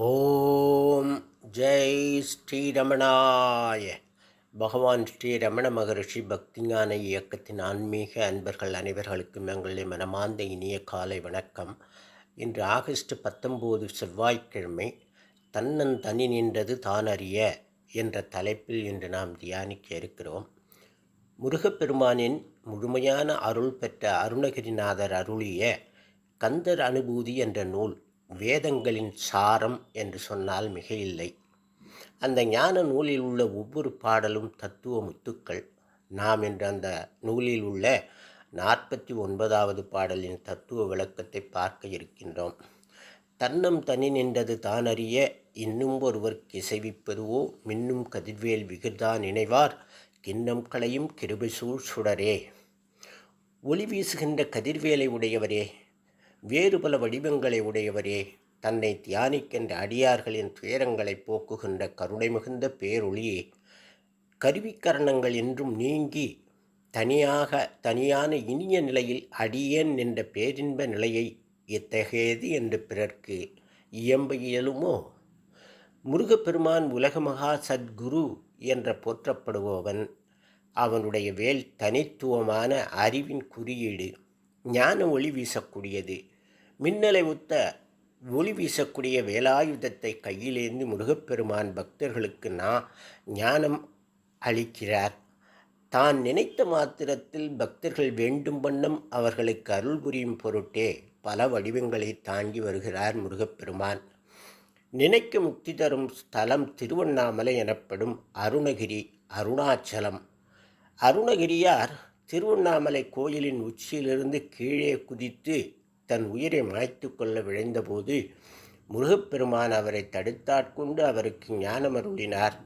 ஓம் ஜெய் ஸ்ரீரமணாய. பகவான் ஸ்ரீரமண மகரிஷி பக்திஞான இயக்கத்தின் ஆன்மீக அன்பர்கள் அனைவர்களுக்கும் எங்களுடைய மனமார்ந்த இனிய காலை வணக்கம். இன்று ஆகஸ்ட் 19 செவ்வாய்க்கிழமை. தன்னந்தனி நின்றது தானறிய என்ற தலைப்பில் இன்று நாம் தியானிக்க இருக்கிறோம். முருகப்பெருமானின் முழுமையான அருள் பெற்ற அருணகிரிநாதர் அருளிய கந்தர் அனுபூதி என்ற நூல் வேதங்களின் சாரம் என்று சொன்னால் மிகையில்லை. அந்த ஞான நூலில் உள்ள ஒவ்வொரு பாடலும் தத்துவ முத்துக்கள். நாம் இன்று அந்த நூலில் உள்ள 49வது பாடலின் தத்துவ விளக்கத்தை பார்க்க இருக்கின்றோம். தன்னம் தனி நின்றது தானறிய இன்னும் ஒருவர் இசைவிப்பதுவோ மின்னும் கதிர்வேல் விகிர்தான் நினைவார் கிண்ணம் களையும் கிருபைசூழ் சுடரே. ஒளி வீசுகின்ற கதிர்வேலை உடையவரே, வேறு பல வடிவங்களை உடையவரே, தன்னை தியானிக்கின்ற அடியார்களின் துயரங்களை போக்குகின்ற கருணை மிகுந்த பேரொளியே, கருவிக்கரணங்கள் என்றும் நீங்கி தனியான இனிய நிலையில் அடியேன் என்ற பேரின்ப நிலையை எத்தகையது என்று பிறர்க்கு இயம்ப இயலுமோ? முருகப்பெருமான் உலக மகா சத்குரு என்ற போற்றப்படுபவன். அவனுடைய வேல் தனித்துவமான அறிவின் குறியீடு, ஞான ஒளி வீசக்கூடியது. மின்னலை ஒத்த ஒளி வீசக்கூடிய வேலாயுதத்தை கையிலேந்து முருகப்பெருமான் பக்தர்களுக்கு ஞானம் அளிக்கிறார். தான் நினைத்த மாத்திரத்தில் பக்தர்கள் வேண்டும் வண்ணம் அவர்களுக்கு அருள் புரியும் பொருட்டே பல வடிவங்களை தாங்கி வருகிறார் முருகப்பெருமான். நினைக்க முக்தி தரும் ஸ்தலம் திருவண்ணாமலை எனப்படும் அருணகிரி, அருணாச்சலம். அருணகிரியார் திருவண்ணாமலை கோயிலின் உச்சியிலிருந்து கீழே குதித்து தன் உயிரை மாய்த்து கொள்ள விழைந்தபோது முருகப்பெருமான் அவரை தடுத்தாட்கொண்டு அவருக்கு ஞானம் அருளினார்.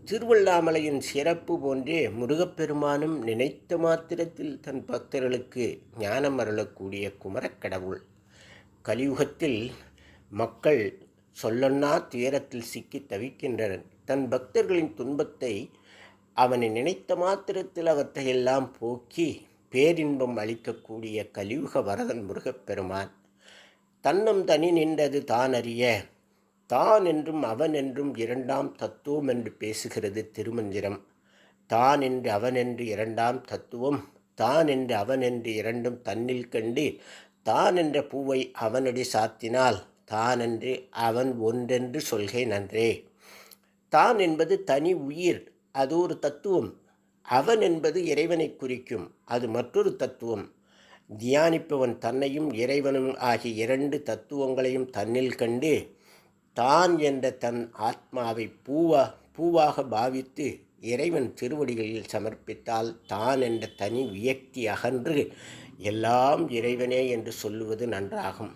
திருவண்ணாமலையின் சிறப்பு போன்றே முருகப்பெருமானும் நினைத்த மாத்திரத்தில் தன் பக்தர்களுக்கு ஞானம் அருளக்கூடிய குமரக்கடவுள். கலியுகத்தில் மக்கள் சொல்லொன்னா துயரத்தில் சிக்கி தவிக்கின்றனர். தன் பக்தர்களின் துன்பத்தை அவனை நினைத்த மாத்திரத்தில் அவற்றையெல்லாம் போக்கி பேரின்பம் அளிக்கக்கூடிய கலியுக வரதன் முருகப்பெருமான். தன்னம் தனி நின்றது தான் அறிய. தான் என்றும் அவன் என்றும் இரண்டாம் தத்துவம் என்று பேசுகிறது திருமந்திரம். தான் என்று அவன் என்று இரண்டாம் தத்துவம், தான் என்று அவன் என்று இரண்டும் தன்னில் கண்டு தான் என்ற பூவை அவனடி சாத்தினால் தான் என்று அவன் ஒன்றென்று சொல்கை நன்றே. தான் என்பது தனி உயிர், அது ஒரு தத்துவம். அவன் என்பது இறைவனை குறிக்கும், அது மற்றொரு தத்துவம். தியானிப்பவன் தன்னையும் இறைவனும் ஆகிய இரண்டு தத்துவங்களையும் தன்னில் கண்டு தான் என்ற தன் ஆத்மாவை பூவாக பாவித்து இறைவன் திருவடிகளில் சமர்ப்பித்தால் தான் என்ற தனி வியக்தி அகன்று எல்லாம் இறைவனே என்று சொல்லுவது நன்றாகும்.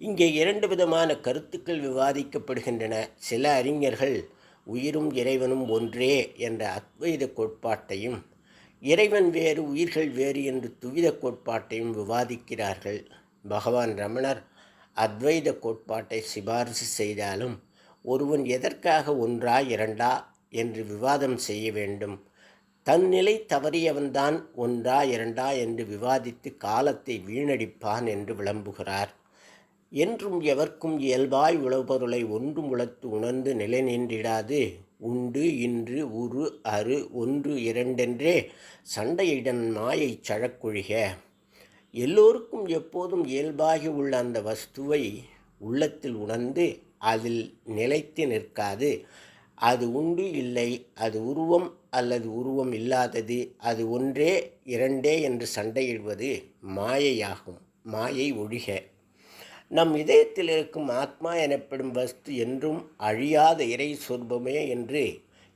இங்கே இரண்டு விதமான கருத்துக்கள் விவாதிக்கப்படுகின்றன. சில அறிஞர்கள் உயிரும் இறைவனும் ஒன்றே என்ற அத்வைத கோட்பாட்டையும், இறைவன் வேறு உயிர்கள் வேறு என்று துவித கோட்பாட்டையும் விவாதிக்கிறார்கள். பகவான் ரமணர் அத்வைத கோட்பாட்டை சிபாரிசு செய்தாலும் ஒருவன் எதற்காக ஒன்றா இரண்டா என்று விவாதம் செய்ய வேண்டும்? தன் நிலை தவறியவன்தான் ஒன்றா இரண்டா என்று விவாதித்து காலத்தை வீணடிப்பான் என்று விளம்புகிறார். என்றும் எவர்க்கும் இயல்பாய் உளப்பொருளை ஒன்று உளத்து உணர்ந்து நிலை நின்றிடாது உண்டு இன்று உரு அரு ஒன்று இரண்டென்றே சண்டையிடன் மாயை சழக்குழிக. எல்லோருக்கும் எப்போதும் இயல்பாகி உள்ள அந்த வஸ்துவை உள்ளத்தில் உணர்ந்து அதில் நிலைத்து நிற்காது. அது உண்டு இல்லை, அது உருவம் அல்லது உருவம் இல்லாதது, அது ஒன்றே இரண்டே என்று சண்டையிடுவது மாயையாகும். மாயை ஒழிக. நம் இதயத்தில் இருக்கும் ஆத்மா எனப்படும் வஸ்து என்றும் அழியாத இறை சொர்பமே என்று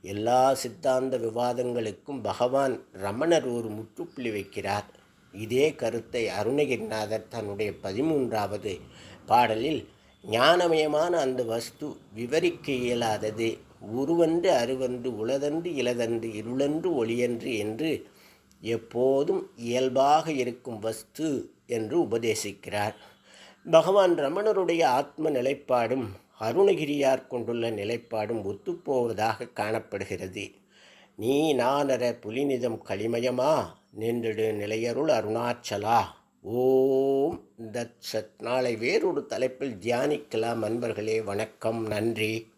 எல்லா சித்தாந்த விவாதங்களுக்கும் பகவான் ரமணர் ஒரு முற்றுப்புள்ளி வைக்கிறார். இதே கருத்தை அருணகிரிநாதர் தன்னுடைய 13வது பாடலில் ஞானமயமான அந்த வஸ்து விவரிக்க இயலாதது, உருவன்று அருவன்று உளதன்று இலதன்று இருளன்று ஒளியன்று என்று எப்போதும் இயல்பாக இருக்கும் வஸ்து என்று உபதேசிக்கிறார். பகவான் ரமணருடைய ஆத்ம நிலைப்பாடும் அருணகிரியார் கொண்டுள்ள நிலைப்பாடும் ஒத்துப்போவதாக காணப்படுகிறது. நீ நானற புலிநிதம் களிமயமா நின்றிடு நிலையருள் அருணாச்சலா ஓம் தத் சத். நாளை வேறொரு தலைப்பில் தியானிக்கலாம் அன்பர்களே. வணக்கம், நன்றி.